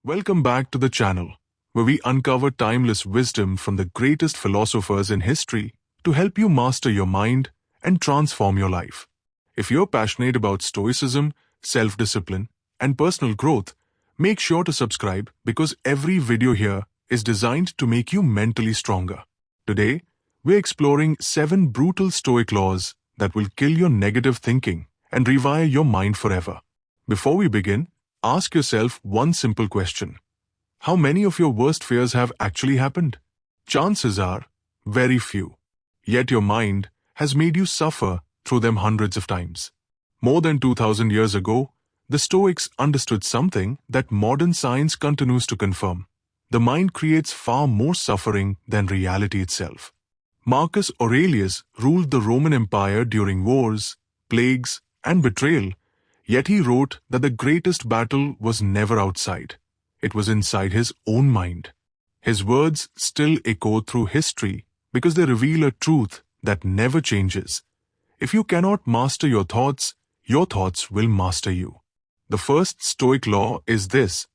Welcome back to the channel, where we uncover timeless wisdom from the greatest philosophers in history to help you master your mind and transform your life. If you're passionate about Stoicism, self-discipline, and personal growth, make sure to subscribe because every video here is designed to make you mentally stronger. Today, we're exploring 7 brutal Stoic laws that will kill your negative thinking and rewire your mind forever. Before we begin, ask yourself one simple question. How many of your worst fears have actually happened? Chances are, very few. Yet your mind has made you suffer through them hundreds of times. More than 2000 years ago, the Stoics understood something that modern science continues to confirm. The mind creates far more suffering than reality itself. Marcus Aurelius ruled the Roman Empire during wars, plagues, and betrayal. Yet he wrote that the greatest battle was never outside. It was inside his own mind. His words still echo through history because they reveal a truth that never changes. If you cannot master your thoughts will master you. The first Stoic law is this: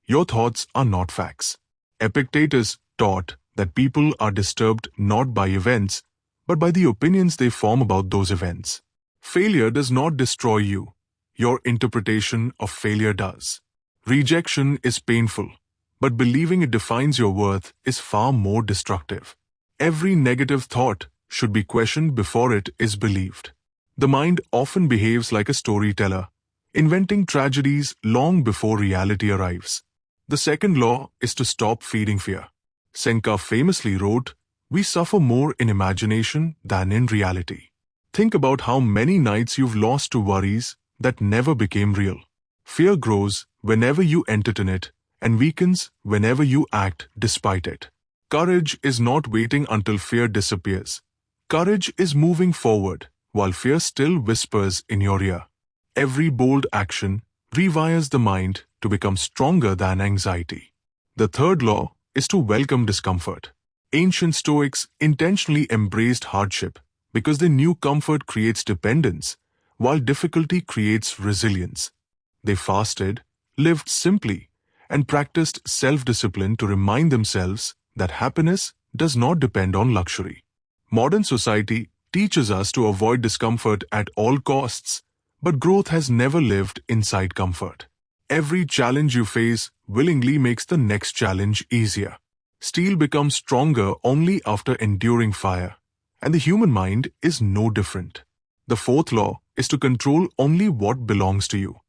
your thoughts are not facts. Epictetus taught that people are disturbed not by events, but by the opinions they form about those events. Failure does not destroy you. Your interpretation of failure does. Rejection is painful, but believing it defines your worth is far more destructive. Every negative thought should be questioned before it is believed. The mind often behaves like a storyteller, inventing tragedies long before reality arrives. The second law is to stop feeding fear. Seneca famously wrote, "We suffer more in imagination than in reality." Think about how many nights you've lost to worries that never became real. Fear grows whenever you entertain it and weakens whenever you act despite it. Courage is not waiting until fear disappears. Courage is moving forward while fear still whispers in your ear. Every bold action rewires the mind to become stronger than anxiety. The third law is to welcome discomfort. Ancient Stoics intentionally embraced hardship because they knew comfort creates dependence, while difficulty creates resilience. They fasted, lived simply, and practiced self-discipline to remind themselves that happiness does not depend on luxury. Modern society teaches us to avoid discomfort at all costs, but growth has never lived inside comfort. Every challenge you face willingly makes the next challenge easier. Steel becomes stronger only after enduring fire, and the human mind is no different. The fourth law is to control only what belongs to you.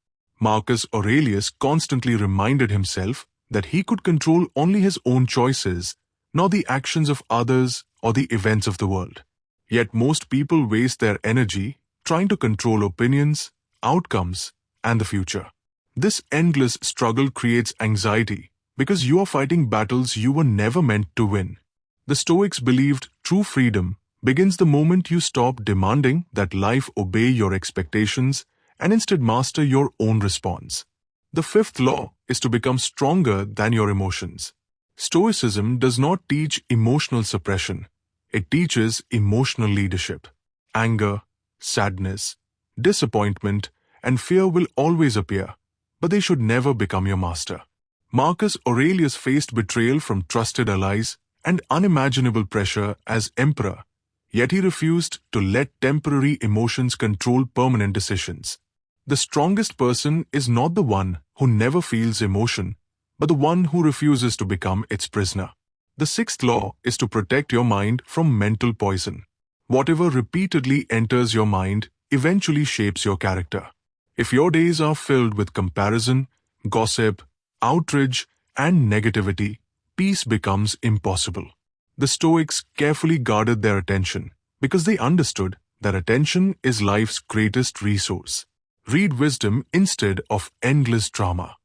Marcus Aurelius constantly reminded himself that he could control only his own choices, not the actions of others or the events of the world. Yet most people waste their energy trying to control opinions, outcomes, and the future. This endless struggle creates anxiety because you are fighting battles you were never meant to win. The Stoics believed true freedom begins the moment you stop demanding that life obey your expectations and instead master your own response. The fifth law is to become stronger than your emotions. Stoicism does not teach emotional suppression. It teaches emotional leadership. Anger, sadness, disappointment, and fear will always appear, but they should never become your master. Marcus Aurelius faced betrayal from trusted allies and unimaginable pressure as emperor, yet he refused to let temporary emotions control permanent decisions. The strongest person is not the one who never feels emotion, but the one who refuses to become its prisoner. The sixth law is to protect your mind from mental poison. Whatever repeatedly enters your mind eventually shapes your character. If your days are filled with comparison, gossip, outrage, and negativity, peace becomes impossible. The Stoics carefully guarded their attention because they understood that attention is life's greatest resource. Read wisdom instead of endless drama.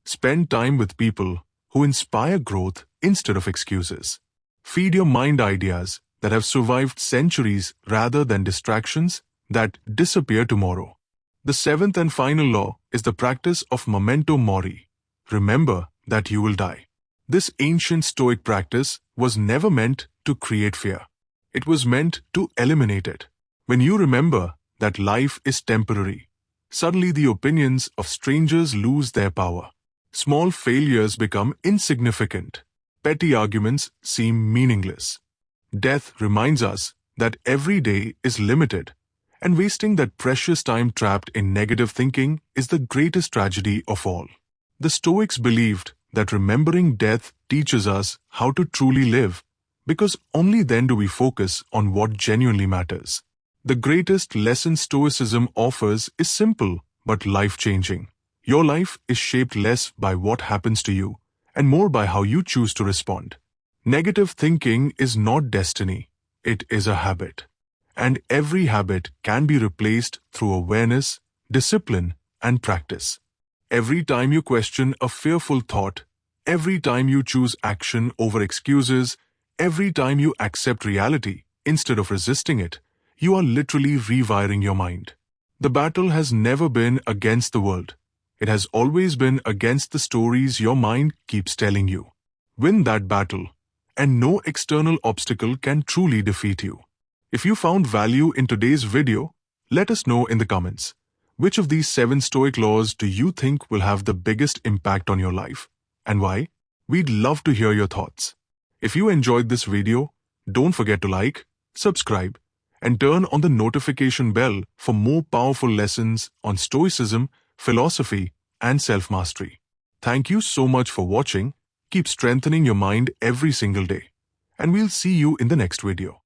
Spend time with people who inspire growth instead of excuses. Feed your mind ideas that have survived centuries rather than distractions that disappear tomorrow. The seventh and final law is the practice of memento mori. Remember that you will die. This ancient Stoic practice was never meant to create fear. It was meant to eliminate it. When you remember that life is temporary, suddenly the opinions of strangers lose their power. Small failures become insignificant. Petty arguments seem meaningless. Death reminds us that every day is limited, and wasting that precious time trapped in negative thinking is the greatest tragedy of all. The Stoics believed that remembering death teaches us how to truly live, because only then do we focus on what genuinely matters. The greatest lesson Stoicism offers is simple but life-changing. Your life is shaped less by what happens to you and more by how you choose to respond. Negative thinking is not destiny, it is a habit. And every habit can be replaced through awareness, discipline, and practice. Every time you question a fearful thought, every time you choose action over excuses, every time you accept reality instead of resisting it, you are literally rewiring your mind. The battle has never been against the world. It has always been against the stories your mind keeps telling you. Win that battle, and no external obstacle can truly defeat you. If you found value in today's video, let us know in the comments. Which of these 7 Stoic laws do you think will have the biggest impact on your life, and why? We'd love to hear your thoughts. If you enjoyed this video, don't forget to like, subscribe, and turn on the notification bell for more powerful lessons on Stoicism, philosophy, and self-mastery. Thank you so much for watching. Keep strengthening your mind every single day. And we'll see you in the next video.